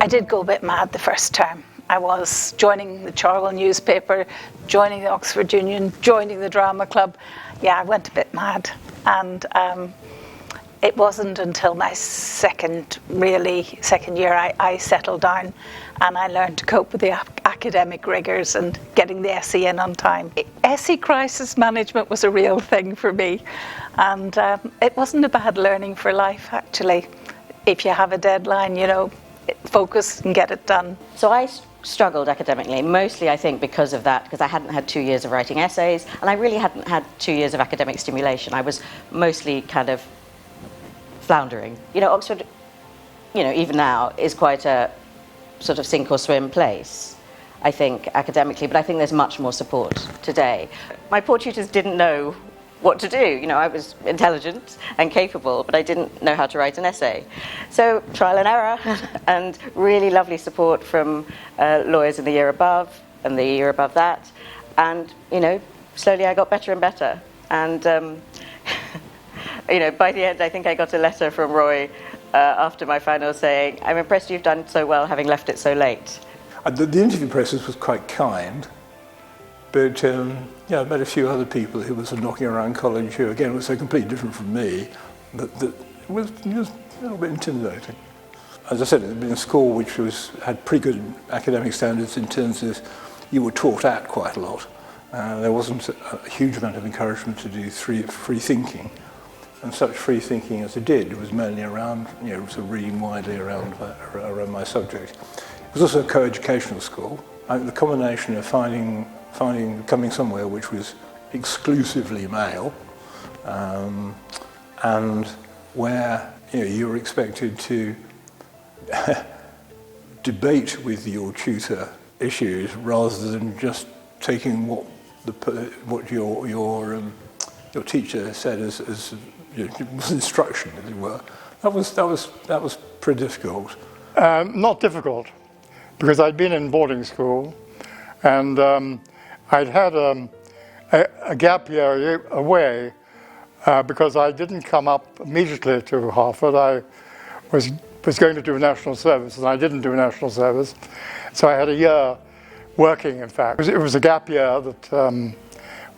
I did go a bit mad the first term. I was joining the Charwell newspaper, joining the Oxford Union, joining the drama club. Yeah, I went a bit mad. And it wasn't until my second year I settled down and I learned to cope with the academic rigours and getting the SE in on time. SE crisis management was a real thing for me, and it wasn't a bad learning for life, actually. If you have a deadline, focus and get it done. So I struggled academically, mostly I think because of that, because I hadn't had 2 years of writing essays, and I really hadn't had 2 years of academic stimulation. I was mostly kind of floundering. Oxford, even now, is quite a sort of sink or swim place, I think, academically, but I think there's much more support today. My poor tutors didn't know what to do. I was intelligent and capable, but I didn't know how to write an essay. So trial and error, and really lovely support from lawyers in the year above and the year above that. And, slowly I got better and better. And, by the end, I think I got a letter from Roy after my final saying, "I'm impressed you've done so well having left it so late." The interview process was quite kind, but I met a few other people who were sort of knocking around college who, again, were so completely different from me that it was a little bit intimidating. As I said, it had been a school which had pretty good academic standards in terms of you were taught at quite a lot. There wasn't a huge amount of encouragement to do free thinking. And such free thinking as I did was mainly around, sort of reading widely around my subject. It was also a co-educational school. The combination of coming somewhere which was exclusively male, and where you were expected to debate with your tutor issues rather than just taking what your teacher said as instruction, as it were. That was pretty difficult. Not difficult, because I'd been in boarding school, and I'd had a gap year away because I didn't come up immediately to Hartford. I was going to do national service, and I didn't do national service, so I had a year working. In fact, it was a gap year that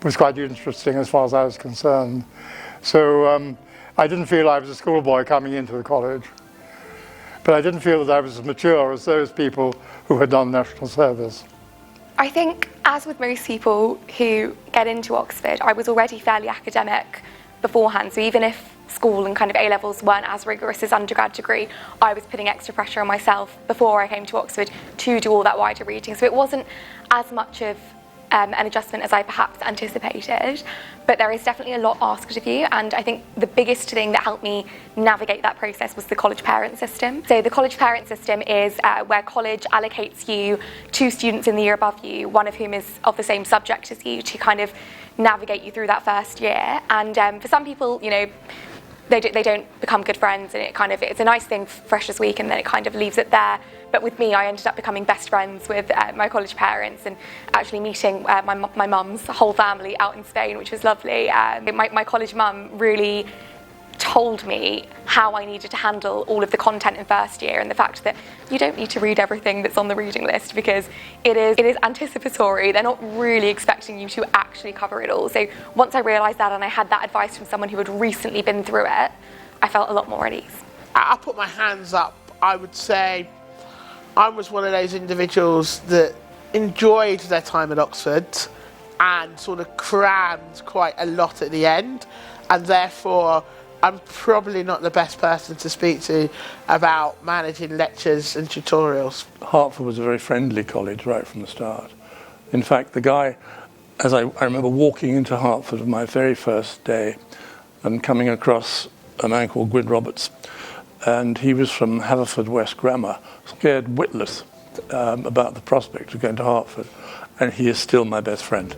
was quite interesting as far as I was concerned. So I didn't feel I was a schoolboy coming into the college, but I didn't feel that I was as mature as those people who had done national service. I think, as with most people who get into Oxford, I was already fairly academic beforehand, so even if school and kind of A-levels weren't as rigorous as undergrad degree, I was putting extra pressure on myself before I came to Oxford to do all that wider reading. So it wasn't as much of an adjustment as I perhaps anticipated, but there is definitely a lot asked of you, and I think the biggest thing that helped me navigate that process was the college parent system. So the college parent system is where college allocates you 2 students in the year above you, one of whom is of the same subject as you, to kind of navigate you through that first year. And for some people, they don't become good friends, and it's a nice thing Freshers Week, and then it kind of leaves it there. But with me, I ended up becoming best friends with my college parents, and actually meeting my mum's whole family out in Spain, which was lovely. My college mum really told me how I needed to handle all of the content in first year, and the fact that you don't need to read everything that's on the reading list, because it is anticipatory. They're not really expecting you to actually cover it all. So once I realised that, and I had that advice from someone who had recently been through it, I felt a lot more at ease. I'll put my hands up. I would say I was one of those individuals that enjoyed their time at Oxford and sort of crammed quite a lot at the end, and therefore I'm probably not the best person to speak to about managing lectures and tutorials. Hartford was a very friendly college right from the start. In fact, the guy, I remember walking into Hartford on my very first day and coming across a man called Gwyn Roberts, and he was from Haverford West Grammar, scared witless about the prospect of going to Hartford, and he is still my best friend.